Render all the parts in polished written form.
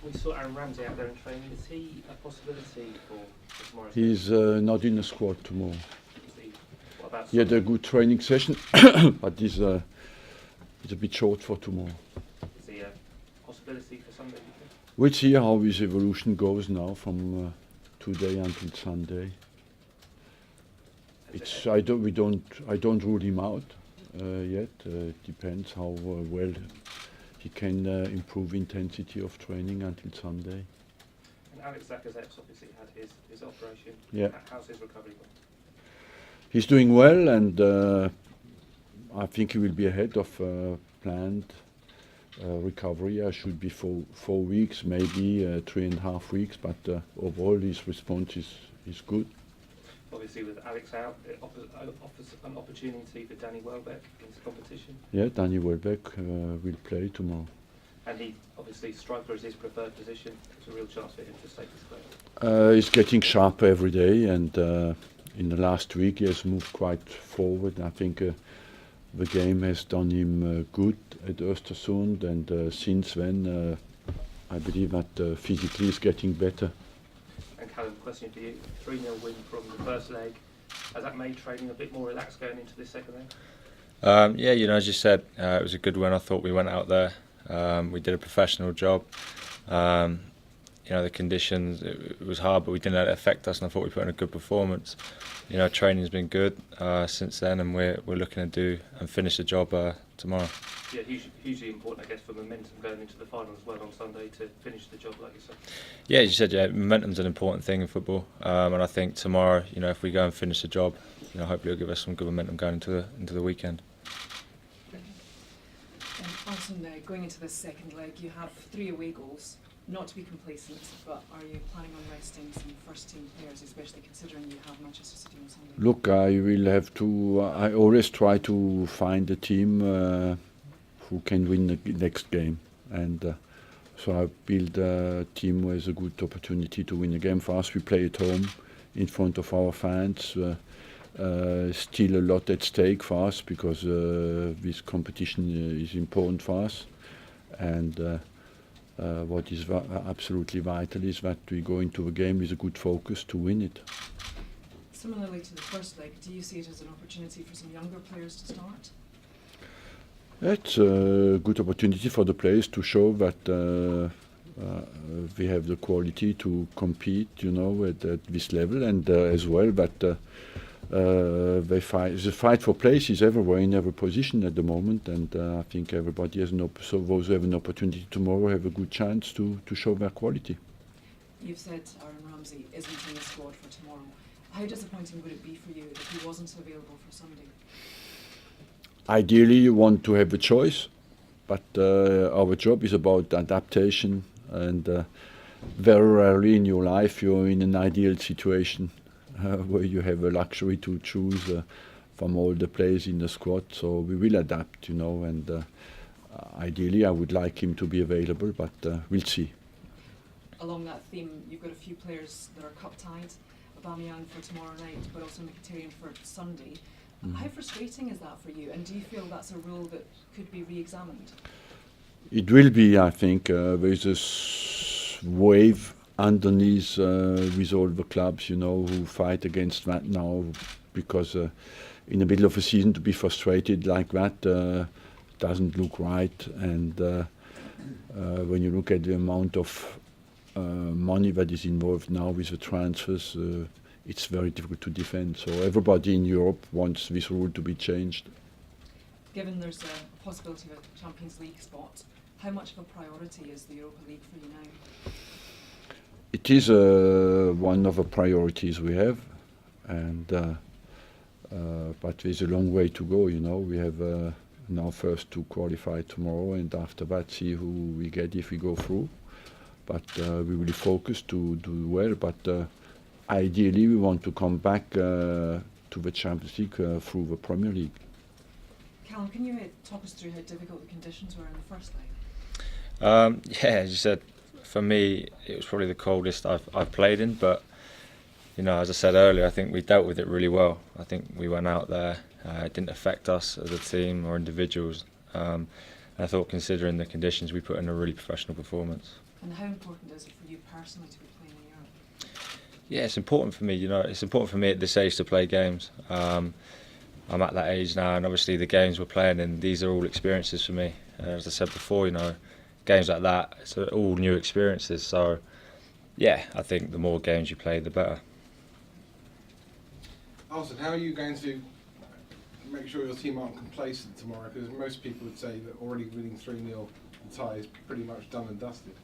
We saw Aaron Ramsey out there in training. Is he a possibility for tomorrow's He's not in the squad tomorrow. game? What about He had a good training session, but he's a bit short for tomorrow. Is he a possibility for Sunday, do you think? We'll see how his evolution goes now from today until Sunday. I don't rule him out yet. It depends how well he can improve intensity of training until Sunday. And Alex Lacazette's obviously had his operation. Yeah. How's his recovery going? He's doing well, and I think he will be ahead of planned recovery. I should be 4 weeks, maybe 3.5 weeks, but overall his response is good. Obviously, with Alex out, it offers an opportunity for Danny Welbeck into competition. Yeah, Danny Welbeck will play tomorrow. And he, obviously, striker is his preferred position. It's a real chance for him to stake his claim. He's getting sharper every day, and in the last week he has moved quite forward. I think the game has done him good at Ostersund, and since then I believe that physically he's getting better. And Calum, question for you: 3-0 win from the first leg. Has that made training a bit more relaxed going into this second leg? Yeah, as you said, it was a good win. I thought we went out there. We did a professional job. The conditions, it was hard, but we didn't let it affect us, and I thought we put in a good performance. Training's been good since then, and we're looking to do and finish the job tomorrow. Yeah, hugely important, I guess, for momentum going into the final as well on Sunday to finish the job, like you said. Yeah, as you said, momentum's an important thing in football, and I think tomorrow, if we go and finish the job, hopefully it'll give us some good momentum going into the weekend. Arsene, going into this second leg, you have 3 away goals. Not to be complacent, but are you planning on resting some first-team players, especially considering you have Manchester City on Sunday? Look, I will have to. I always try to find a team who can win the next game, and so I build a team who has a good opportunity to win the game. For us, we play at home in front of our fans. Still a lot at stake for us because this competition is important for us, and what is absolutely vital is that we go into the game with a good focus to win it. Similarly to the first leg, do you see it as an opportunity for some younger players to start? It's a good opportunity for the players to show that we have the quality to compete, at this level, and as well that they fight. The fight for place is everywhere in every position at the moment, and I think everybody has so those who have an opportunity tomorrow have a good chance to show their quality. You've said Aaron Ramsey isn't in the squad for tomorrow. How disappointing would it be for you if he wasn't available for Sunday? Ideally, you want to have a choice, but our job is about adaptation, and very rarely in your life you're in an ideal situation where you have a luxury to choose from all the players in the squad. So we will adapt, and ideally I would like him to be available, but we'll see. Along that theme, you've got a few players that are cup-tied, Aubameyang for tomorrow night, but also Mkhitaryan for Sunday. How frustrating is that for you, and do you feel that's a rule that could be re-examined? It will be, I think. There's this wave underneath with all the clubs, who fight against that now, because in the middle of a season to be frustrated like that doesn't look right. And when you look at the amount of money that is involved now with the transfers, it's very difficult to defend. So everybody in Europe wants this rule to be changed. Given there's a possibility of a Champions League spot, how much of a priority is the Europa League for you now? It is one of the priorities we have, and but there's a long way to go. We have now first to qualify tomorrow, and after that see who we get if we go through. But we will focus to do well. But ideally, we want to come back to the Champions League through the Premier League. Calum, can you talk us through how difficult the conditions were in the first leg? Yeah, as you said, for me it was probably the coldest I've played in. But as I said earlier, I think we dealt with it really well. I think we went out there. It didn't affect us as a team or individuals. And And I thought, considering the conditions, we put in a really professional performance. And how important is it for you personally to be playing in Europe? Yeah, it's important for me. It's important for me at this age to play games. I'm at that age now, and obviously the games we're playing in, these are all experiences for me. As I said before, games like that, it's all new experiences. So, yeah, I think the more games you play, the better. Arsene, how are you going to make sure your team aren't complacent tomorrow? Because most people would say that already winning 3-0 the tie is pretty much done and dusted.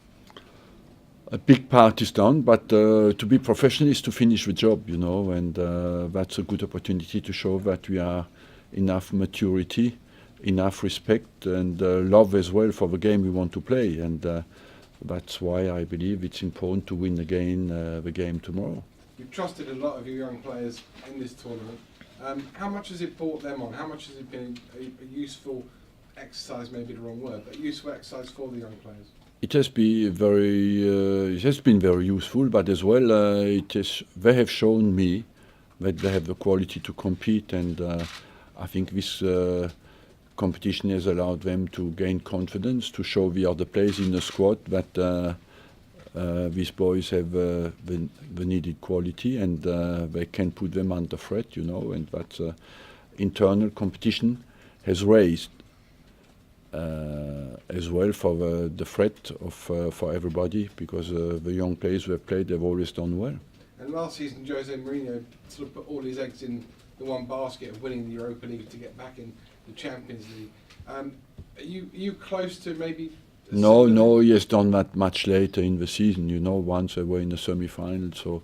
A big part is done, but to be professional is to finish the job, and that's a good opportunity to show that we are enough maturity, enough respect, and love as well for the game we want to play. And that's why I believe it's important to win again the game tomorrow. You've trusted a lot of your young players in this tournament. How much has it brought them on? How much has it been a useful exercise, maybe the wrong word, but useful exercise for the young players? It has been very useful, but as well they have shown me that they have the quality to compete, and I think this competition has allowed them to gain confidence, to show the other players in the squad that these boys have the needed quality, and they can put them under threat, and that internal competition has raised as well for the threat of for everybody, because the young players who have played have always done well. And last season, Jose Mourinho sort of put all his eggs in the one basket of winning the Europa League to get back in the Champions League. Are you close to maybe? No, he has done that much later in the season. Once they were in the semi-final, so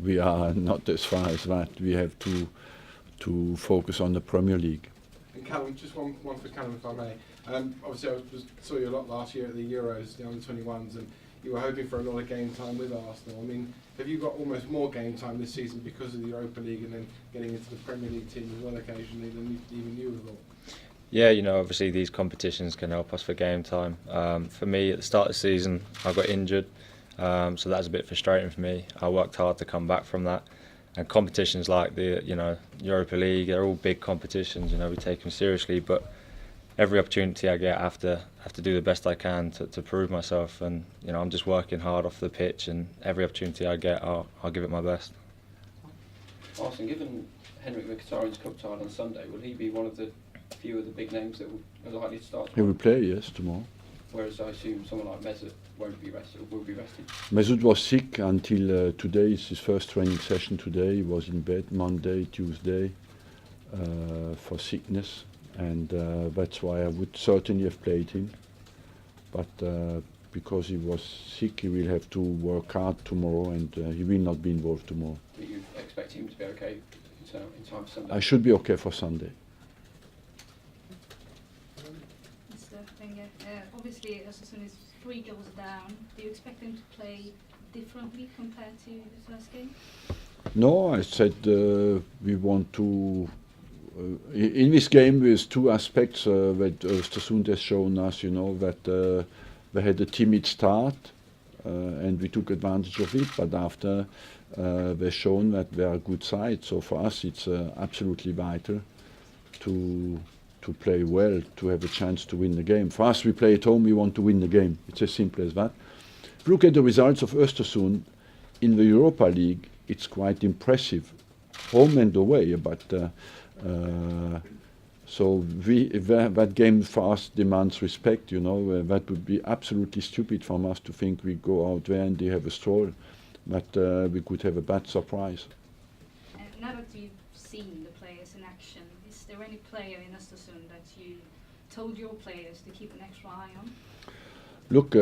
we are not as far as that. We have to focus on the Premier League. And Calum, just one for Calum, if I may. Obviously, I saw you a lot last year at the Euros, the under-21s, and you were hoping for a lot of game time with Arsenal. I mean, have you got almost more game time this season because of the Europa League and then getting into the Premier League team as well occasionally than even you would have thought? Yeah, obviously these competitions can help us for game time. For me, at the start of the season, I got injured, so that was a bit frustrating for me. I worked hard to come back from that. And competitions like the Europa League, they're all big competitions. We take them seriously, but every opportunity I get, I have to do the best I can to prove myself. And I'm just working hard off the pitch, and every opportunity I get, I'll give it my best. Arsene, given Henrik Mkhitaryan's cup tie on Sunday, will he be one of the few of the big names that are likely to start He tomorrow? will play, yes, tomorrow. Whereas I assume someone like Mesut won't be rested, or will be rested. Mesut was sick until today. It's his first training session today. He was in bed Monday, Tuesday for sickness, and that's why I would certainly have played him. But because he was sick, he will have to work hard tomorrow, and he will not be involved tomorrow. Do you expect him to be okay in time for Sunday? I should be okay for Sunday. Mr. Wenger, obviously Ostersunds is 3 goals down. Do you expect them to play differently compared to the first game? No, I said we want to. In this game, there's two aspects that Ostersund has shown us. That they had a timid start, and we took advantage of it. But after they've shown that they are a good side. So for us, it's absolutely vital to play well, to have a chance to win the game. For us, we play at home, we want to win the game. It's as simple as that. If you look at the results of Ostersund in the Europa League, it's quite impressive, home and away. But so that game for us demands respect. That would be absolutely stupid from us to think we go out there and they have a stroll. But we could have a bad surprise. Now that you've seen the players in action, is there any player in Ostersund that you told your players to keep an extra eye on? Look,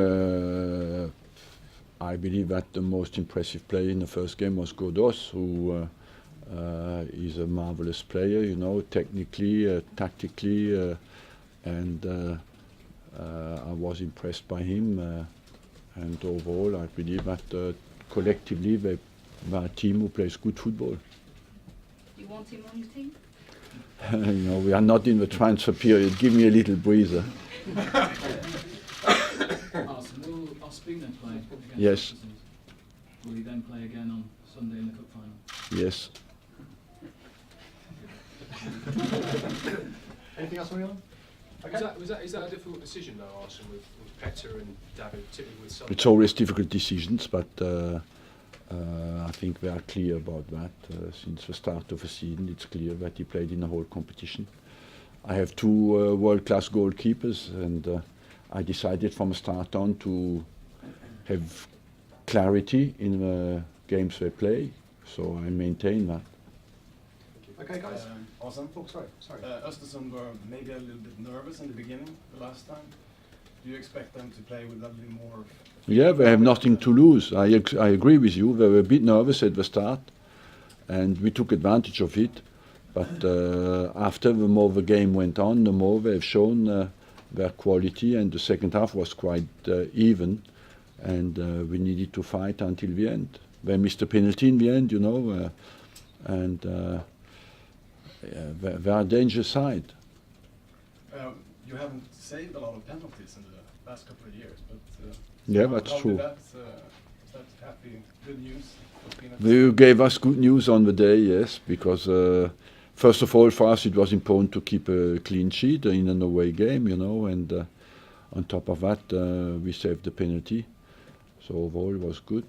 I believe that the most impressive player in the first game was Godos, who is a marvelous player, technically, tactically, and I was impressed by him. And overall, I believe that collectively they are a team who plays good football. You want him on your team? We are not in the transfer period. Give me a little breather. Arsene, will Ospina play against Yes. Ostersund? Will he then play again on Sunday in the cup final? Yes. Anything else, Marion? Is that a difficult decision though, Arsene, with Petter and David, particularly with Sunday? It's always difficult decisions, but I think we are clear about that. Since the start of the season, it's clear that he played in the whole competition. I have two world-class goalkeepers, and I decided from the start on to have clarity in the games they play, so I maintain that. Okay, guys. Awesome. Oh, sorry. Östersund were maybe a little bit nervous in the beginning, the last time. Do you expect them to play with a little more? Yeah, they have nothing to lose. I agree with you. They were a bit nervous at the start, and we took advantage of it. But after the more the game went on, the more they have shown their quality, and the second half was quite even, and we needed to fight until the end. They missed a penalty in the end, you know, and they are a dangerous side. You haven't saved a lot of penalties in the last couple of years, but yeah, that's how true. is that happy, good news? You gave us good news on the day, yes, because first of all, for us it was important to keep a clean sheet in an away game, you know, and on top of that we saved the penalty, so overall it was good.